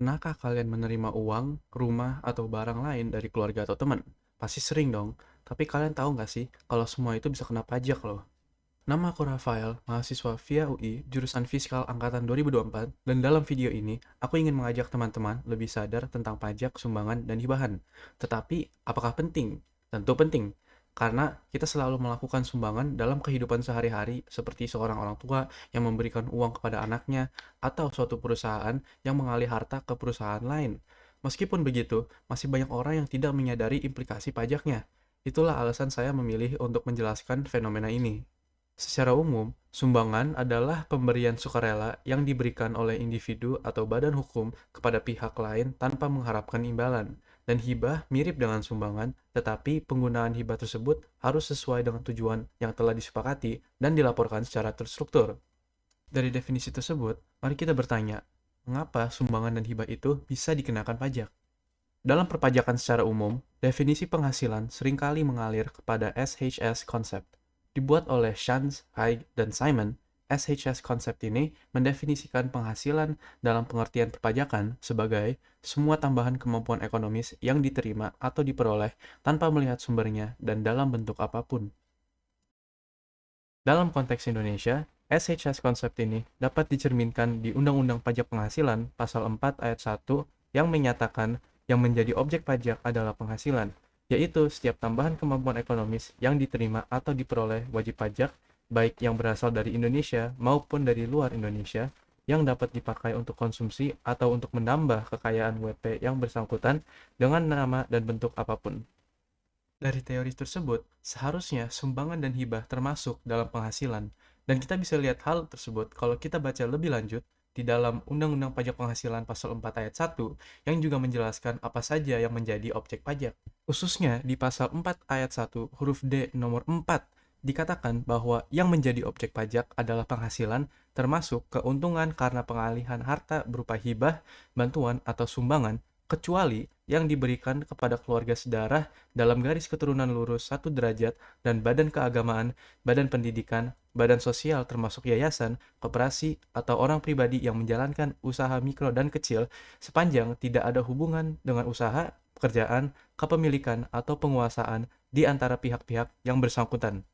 Pernahkah kalian menerima uang, rumah, atau barang lain dari keluarga atau teman? Pasti sering dong. Tapi kalian tahu nggak sih kalau semua itu bisa kena pajak loh? Nama aku Rafael, mahasiswa via UI, jurusan Fiskal Angkatan 2024, dan dalam video ini, aku ingin mengajak teman-teman lebih sadar tentang pajak, sumbangan, dan hibahan. Tetapi, apakah penting? Tentu penting, karena kita selalu melakukan sumbangan dalam kehidupan sehari-hari seperti seorang orang tua yang memberikan uang kepada anaknya, atau suatu perusahaan yang mengalih harta ke perusahaan lain. Meskipun begitu, masih banyak orang yang tidak menyadari implikasi pajaknya. Itulah alasan saya memilih untuk menjelaskan fenomena ini. Secara umum, sumbangan adalah pemberian sukarela yang diberikan oleh individu atau badan hukum kepada pihak lain tanpa mengharapkan imbalan. Dan hibah mirip dengan sumbangan, tetapi penggunaan hibah tersebut harus sesuai dengan tujuan yang telah disepakati dan dilaporkan secara terstruktur. Dari definisi tersebut, mari kita bertanya, mengapa sumbangan dan hibah itu bisa dikenakan pajak? Dalam perpajakan secara umum, definisi penghasilan seringkali mengalir kepada SHS Concept. Dibuat oleh Shantz, Haig, dan Simon, SHS Concept ini mendefinisikan penghasilan dalam pengertian perpajakan sebagai semua tambahan kemampuan ekonomis yang diterima atau diperoleh tanpa melihat sumbernya dan dalam bentuk apapun. Dalam konteks Indonesia, SHS konsep ini dapat dicerminkan di Undang-Undang Pajak Penghasilan Pasal 4 Ayat 1 yang menyatakan yang menjadi objek pajak adalah penghasilan, yaitu setiap tambahan kemampuan ekonomis yang diterima atau diperoleh wajib pajak, baik yang berasal dari Indonesia maupun dari luar Indonesia, yang dapat dipakai untuk konsumsi atau untuk menambah kekayaan WP yang bersangkutan dengan nama dan bentuk apapun. Dari teori tersebut, seharusnya sumbangan dan hibah termasuk dalam penghasilan, dan kita bisa lihat hal tersebut kalau kita baca lebih lanjut di dalam Undang-Undang Pajak Penghasilan Pasal 4 Ayat 1 yang juga menjelaskan apa saja yang menjadi objek pajak. Khususnya di Pasal 4 Ayat 1 huruf D nomor 4 dikatakan bahwa yang menjadi objek pajak adalah penghasilan termasuk keuntungan karena pengalihan harta berupa hibah, bantuan, atau sumbangan kecuali yang diberikan kepada keluarga sedarah dalam garis keturunan lurus satu derajat dan badan keagamaan, badan pendidikan, badan sosial termasuk yayasan, koperasi, atau orang pribadi yang menjalankan usaha mikro dan kecil sepanjang tidak ada hubungan dengan usaha, pekerjaan, kepemilikan, atau penguasaan di antara pihak-pihak yang bersangkutan.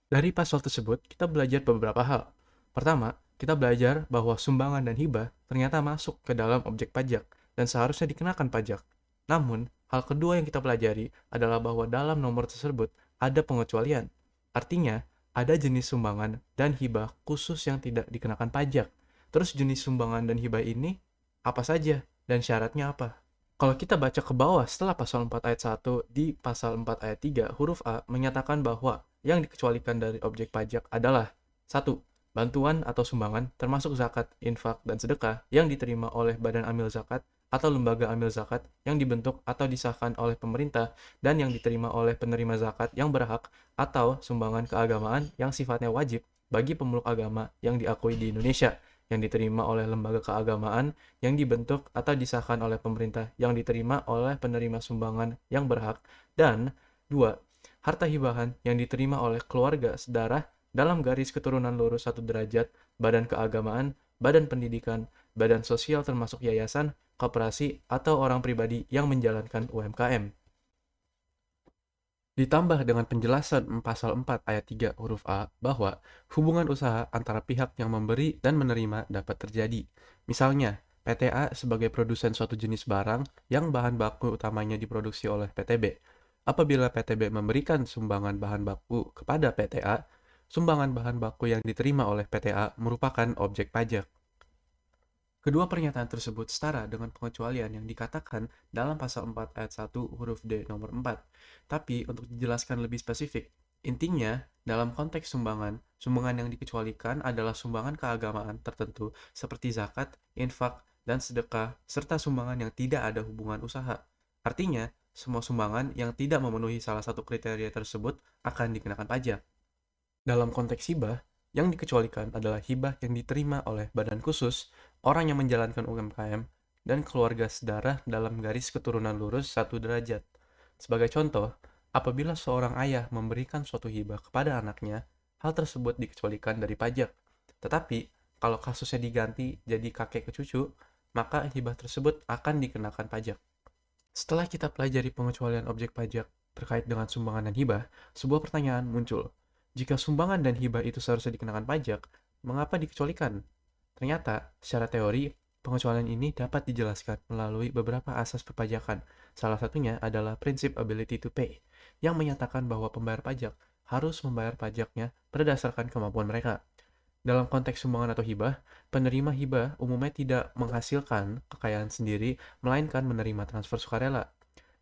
Dari pasal tersebut, kita belajar beberapa hal. Pertama, kita belajar bahwa sumbangan dan hibah ternyata masuk ke dalam objek pajak dan seharusnya dikenakan pajak. Namun, hal kedua yang kita pelajari adalah bahwa dalam nomor tersebut ada pengecualian. Artinya, ada jenis sumbangan dan hibah khusus yang tidak dikenakan pajak. Terus jenis sumbangan dan hibah ini apa saja dan syaratnya apa? Kalau kita baca ke bawah setelah pasal 4 ayat 1 di pasal 4 ayat 3 huruf A menyatakan bahwa yang dikecualikan dari objek pajak adalah satu, bantuan atau sumbangan termasuk zakat, infak, dan sedekah yang diterima oleh badan amil zakat atau lembaga amil zakat yang dibentuk atau disahkan oleh pemerintah dan yang diterima oleh penerima zakat yang berhak atau sumbangan keagamaan yang sifatnya wajib bagi pemeluk agama yang diakui di Indonesia yang diterima oleh lembaga keagamaan yang dibentuk atau disahkan oleh pemerintah yang diterima oleh penerima sumbangan yang berhak, dan 2. Harta hibahan yang diterima oleh keluarga sedarah dalam garis keturunan lurus satu derajat, badan keagamaan, badan pendidikan, badan sosial termasuk yayasan, koperasi, atau orang pribadi yang menjalankan UMKM. Ditambah dengan penjelasan pasal 4 ayat 3 huruf A bahwa hubungan usaha antara pihak yang memberi dan menerima dapat terjadi. Misalnya, PTA sebagai produsen suatu jenis barang yang bahan baku utamanya diproduksi oleh PTB. Apabila PTB memberikan sumbangan bahan baku kepada PTA, sumbangan bahan baku yang diterima oleh PTA merupakan objek pajak. Kedua pernyataan tersebut setara dengan pengecualian yang dikatakan dalam pasal 4 ayat 1 huruf D nomor 4. Tapi untuk dijelaskan lebih spesifik, intinya dalam konteks sumbangan, sumbangan yang dikecualikan adalah sumbangan keagamaan tertentu seperti zakat, infak, dan sedekah, serta sumbangan yang tidak ada hubungan usaha. Artinya, semua sumbangan yang tidak memenuhi salah satu kriteria tersebut akan dikenakan pajak. Dalam konteks hibah, yang dikecualikan adalah hibah yang diterima oleh badan khusus, orang yang menjalankan UMKM, dan keluarga sedarah dalam garis keturunan lurus satu derajat. Sebagai contoh, apabila seorang ayah memberikan suatu hibah kepada anaknya, hal tersebut dikecualikan dari pajak. Tetapi, kalau kasusnya diganti jadi kakek ke cucu, maka hibah tersebut akan dikenakan pajak. Setelah kita pelajari pengecualian objek pajak terkait dengan sumbangan dan hibah, sebuah pertanyaan muncul. Jika sumbangan dan hibah itu seharusnya dikenakan pajak, mengapa dikecualikan? Ternyata, secara teori, pengecualian ini dapat dijelaskan melalui beberapa asas perpajakan. Salah satunya adalah prinsip ability to pay, yang menyatakan bahwa pembayar pajak harus membayar pajaknya berdasarkan kemampuan mereka. Dalam konteks sumbangan atau hibah, penerima hibah umumnya tidak menghasilkan kekayaan sendiri, melainkan menerima transfer sukarela.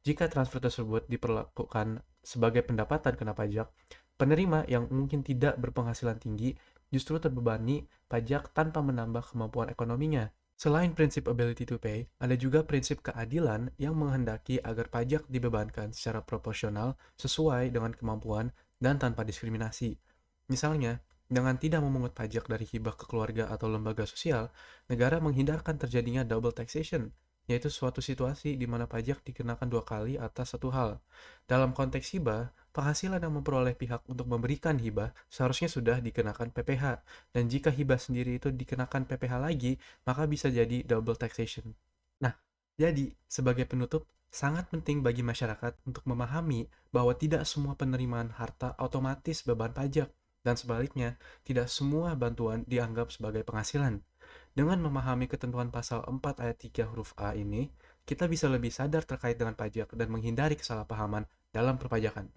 Jika transfer tersebut diperlakukan sebagai pendapatan kena pajak, penerima yang mungkin tidak berpenghasilan tinggi justru terbebani pajak tanpa menambah kemampuan ekonominya. Selain prinsip ability to pay, ada juga prinsip keadilan yang menghendaki agar pajak dibebankan secara proporsional sesuai dengan kemampuan dan tanpa diskriminasi. Misalnya, dengan tidak memungut pajak dari hibah ke keluarga atau lembaga sosial, negara menghindarkan terjadinya double taxation, yaitu suatu situasi di mana pajak dikenakan dua kali atas satu hal. Dalam konteks hibah, penghasilan yang memperoleh pihak untuk memberikan hibah seharusnya sudah dikenakan PPh, dan jika hibah sendiri itu dikenakan PPh lagi, maka bisa jadi double taxation. Nah, jadi sebagai penutup, sangat penting bagi masyarakat untuk memahami bahwa tidak semua penerimaan harta otomatis beban pajak, dan sebaliknya, tidak semua bantuan dianggap sebagai penghasilan. Dengan memahami ketentuan pasal 4 ayat 3 huruf A ini, kita bisa lebih sadar terkait dengan pajak dan menghindari kesalahpahaman dalam perpajakan.